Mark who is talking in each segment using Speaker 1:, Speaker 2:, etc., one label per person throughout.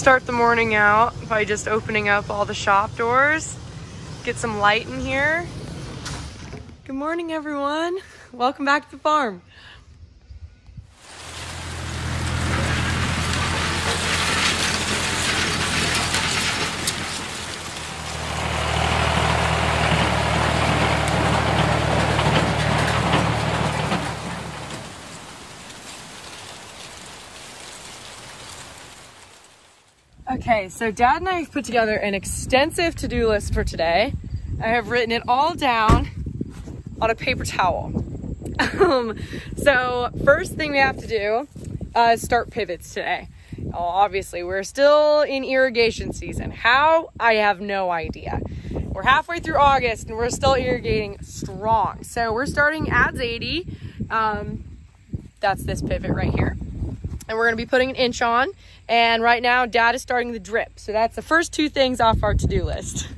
Speaker 1: start the morning out by just opening up all the shop doors. Get some light in here. Good morning, everyone. Welcome back to the farm. Okay, so Dad and I have put together an extensive to-do list for today. I have written it all down on a paper towel. So first thing we have to do is start pivots today. Obviously, we're still in irrigation season. How? I have no idea. We're halfway through August and we're still irrigating strong. So we're starting ads 80. That's this pivot right here. And we're gonna be putting an inch on. And right now, Dad is starting the drip. So that's the first two things off our to-do list.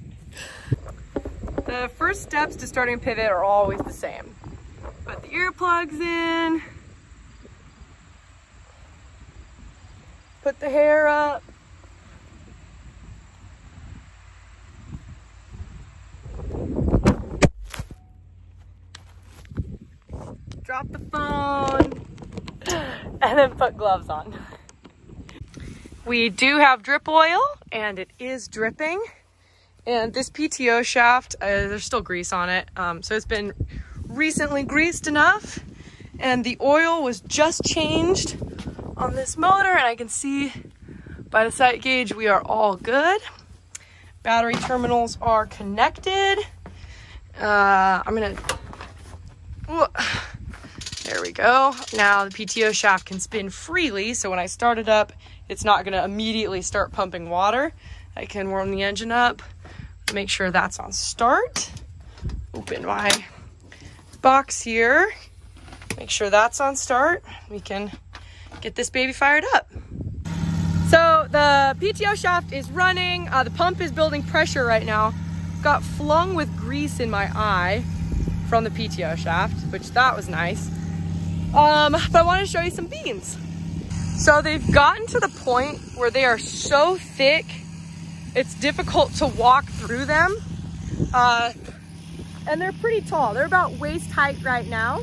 Speaker 1: The first steps to starting a pivot are always the same. Put the earplugs in. Put the hair up. Drop the phone. And then put gloves on. We do have drip oil and it is dripping. And this PTO shaft, there's still grease on it. So it's been recently greased enough. And the oil was just changed on this motor. And I can see by the sight gauge, we are all good. Battery terminals are connected. There we go. Now the PTO shaft can spin freely. So when I start it up, it's not gonna immediately start pumping water. I can warm the engine up, make sure that's on start. Open my box here, make sure that's on start. We can get this baby fired up. So the PTO shaft is running. The pump is building pressure right now. Got flung with grease in my eye from the PTO shaft, which that was nice. But I want to show you some beans. So they've gotten to the point where they are so thick, it's difficult to walk through them. And they're pretty tall. They're about waist height right now.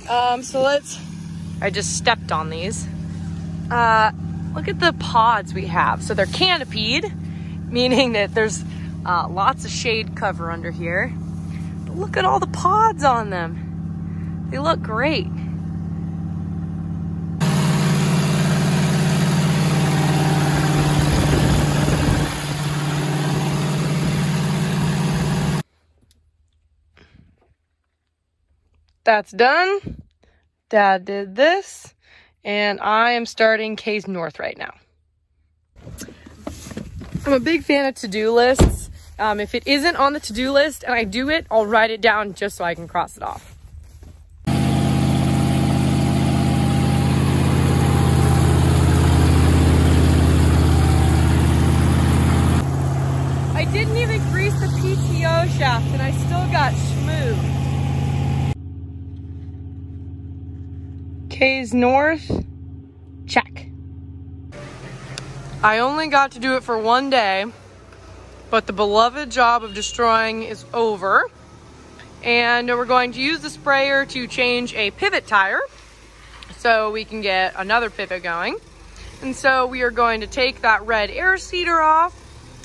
Speaker 1: I just stepped on these. Look at the pods we have. So they're canopied, meaning that there's lots of shade cover under here. But look at all the pods on them. They look great. That's done. Dad did this, and I am starting K's North right now. I'm a big fan of to-do lists. If it isn't on the to-do list and I do it, I'll write it down just so I can cross it off. I didn't even grease the PTO shaft and I still got smooth. K's North, check. I only got to do it for one day, but the beloved job of destroying is over. And we're going to use the sprayer to change a pivot tire so we can get another pivot going. And so we are going to take that red air seeder off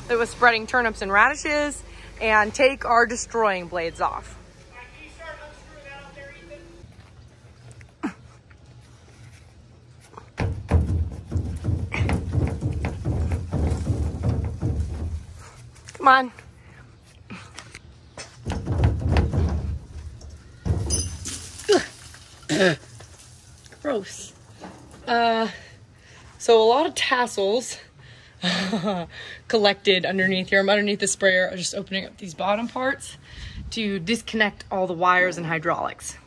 Speaker 1: that was spreading turnips and radishes and take our destroying blades off. Come on. Gross. So a lot of tassels collected underneath here. I'm underneath the sprayer. I'm just opening up these bottom parts to disconnect all the wires and hydraulics.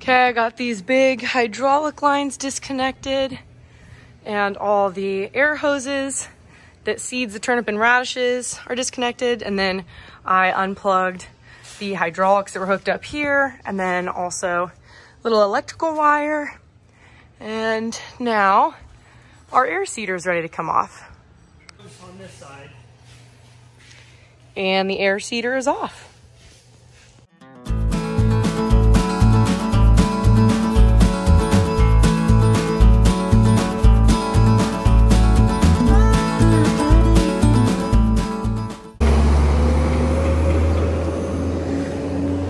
Speaker 1: Okay, I got these big hydraulic lines disconnected and all the air hoses that seeds the turnip and radishes are disconnected. And then I unplugged the hydraulics that were hooked up here, and then also little electrical wire. And now our air seeder is ready to come off.
Speaker 2: On this side.
Speaker 1: And the air seeder is off.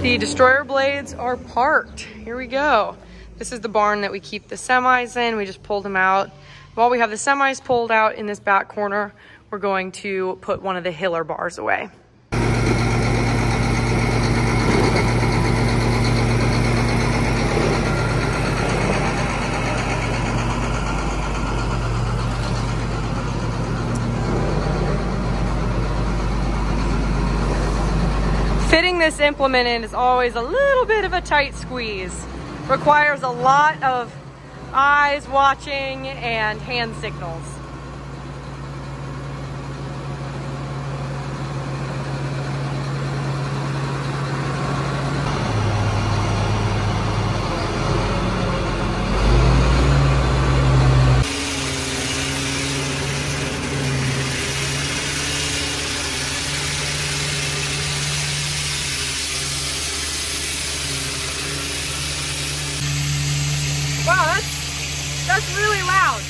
Speaker 1: The destroyer blades are parked. Here we go. This is the barn that we keep the semis in. We just pulled them out. While we have the semis pulled out in this back corner, we're going to put one of the Hiller bars away. Fitting this implement in is always a little bit of a tight squeeze. Requires a lot of eyes watching and hand signals. Wow, that's really loud.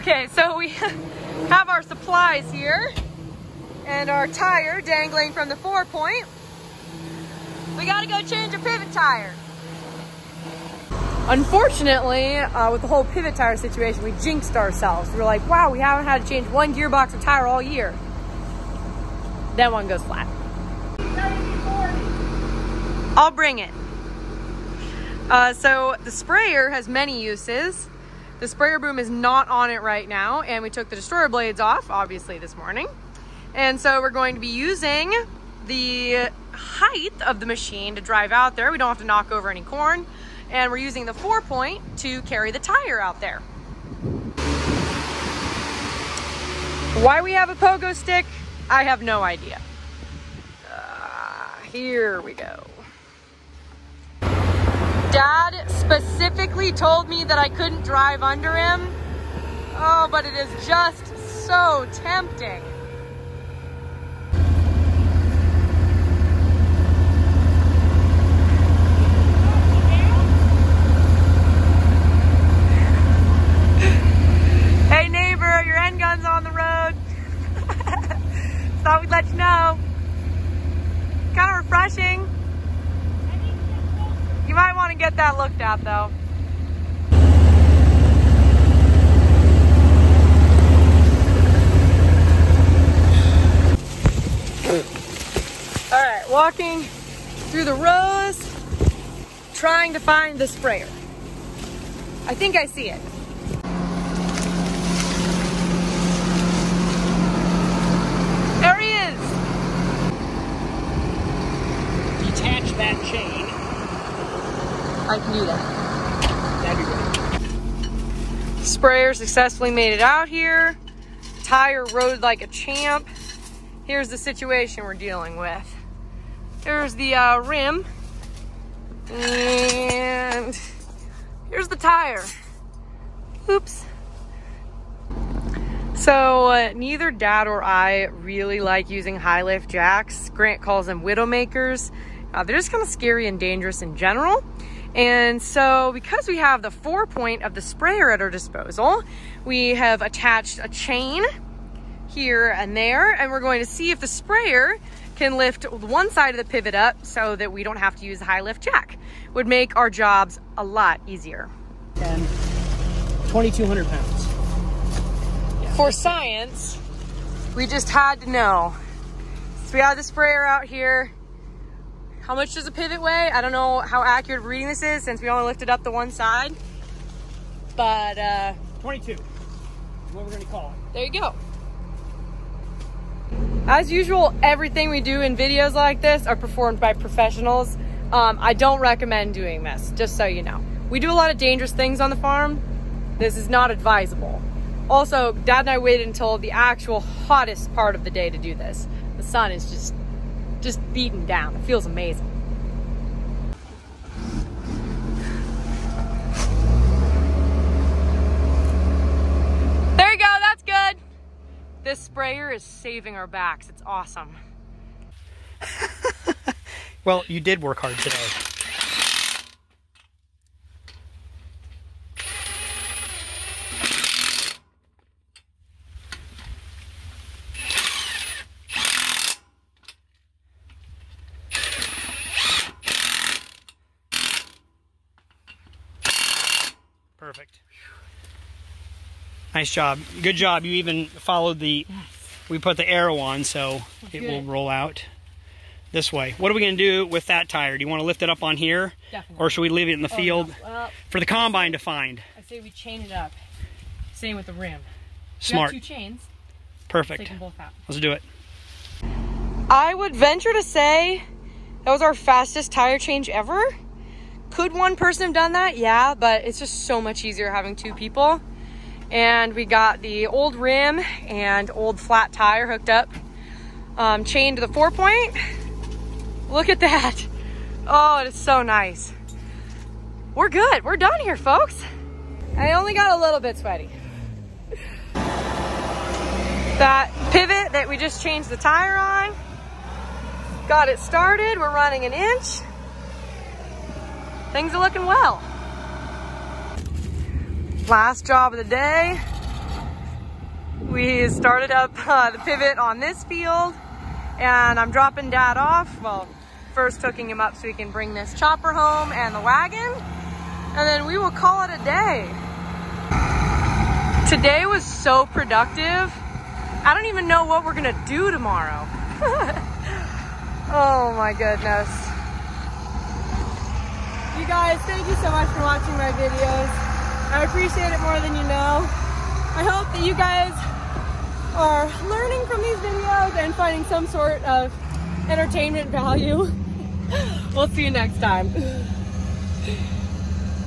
Speaker 1: Okay, so we have our supplies here and our tire dangling from the 4-point. We gotta go change a pivot tire. Unfortunately, with the whole pivot tire situation, we jinxed ourselves. We were like, wow, we haven't had to change one gearbox of tire all year. Then one goes flat. I'll bring it. So the sprayer has many uses. The sprayer boom is not on it right now, and we took the destroyer blades off, obviously, this morning. And so we're going to be using the height of the machine to drive out there. We don't have to knock over any corn. And we're using the 4-point to carry the tire out there. Why we have a pogo stick, I have no idea. Here we go. Dad specifically told me that I couldn't drive under him. Oh, but it is just so tempting. Hey neighbor, your end gun's on the road. Thought we'd let you know. Kind of refreshing. You might want to get that looked at though. All right, walking through the rows, trying to find the sprayer. I think I see it. There he is.
Speaker 2: Detach that chain.
Speaker 1: I can do that.
Speaker 2: That'd be great.
Speaker 1: Sprayer successfully made it out here. Tire rode like a champ. Here's the situation we're dealing with. Here's the rim. And here's the tire. Oops. So neither Dad or I really like using high lift jacks. Grant calls them widowmakers. They're just kind of scary and dangerous in general. And so because we have the 4-point of the sprayer at our disposal, we have attached a chain here and there, and we're going to see if the sprayer can lift one side of the pivot up so that we don't have to use the high lift jack. Would make our jobs a lot easier.
Speaker 2: And 2,200 pounds. Yeah.
Speaker 1: For science, we just had to know. So we have the sprayer out here. How much does a pivot weigh? I don't know how accurate reading this is since we only lifted up the one side. But
Speaker 2: 22 is what we're gonna call it.
Speaker 1: There you go. As usual, everything we do in videos like this are performed by professionals. I don't recommend doing this, just so you know. We do a lot of dangerous things on the farm. This is not advisable. Also, Dad and I waited until the actual hottest part of the day to do this. The sun is just beating down. It feels amazing. There you go, that's good. This sprayer is saving our backs. It's awesome.
Speaker 2: Well, you did work hard today. Perfect. Nice job. Good job. You even followed the, we put the arrow on so it will roll out this way. What are we going to do with that tire? Do you want to lift it up on here?
Speaker 1: Definitely.
Speaker 2: Or should we leave it in the field
Speaker 1: no. Well,
Speaker 2: for the combine to find?
Speaker 1: I say we chain it up. Same with the rim.
Speaker 2: Smart.
Speaker 1: We have 2 chains.
Speaker 2: Perfect.
Speaker 1: Take them both out.
Speaker 2: Let's do it.
Speaker 1: I would venture to say that was our fastest tire change ever. Could one person have done that? Yeah, but it's just so much easier having 2 people. And we got the old rim and old flat tire hooked up, chained to the 4-point. Look at that. Oh, it is so nice. We're good. We're done here, folks. I only got a little bit sweaty. That pivot that we just changed the tire on, got it started. We're running 1 inch. Things are looking well. Last job of the day. We started up the pivot on this field, and I'm dropping Dad off. Well, first hooking him up so we can bring this chopper home and the wagon, and then we will call it a day. Today was so productive. I don't even know what we're gonna do tomorrow. Oh my goodness. You guys, thank you so much for watching my videos. I appreciate it more than you know. I hope that you guys are learning from these videos and finding some sort of entertainment value. We'll see you next time.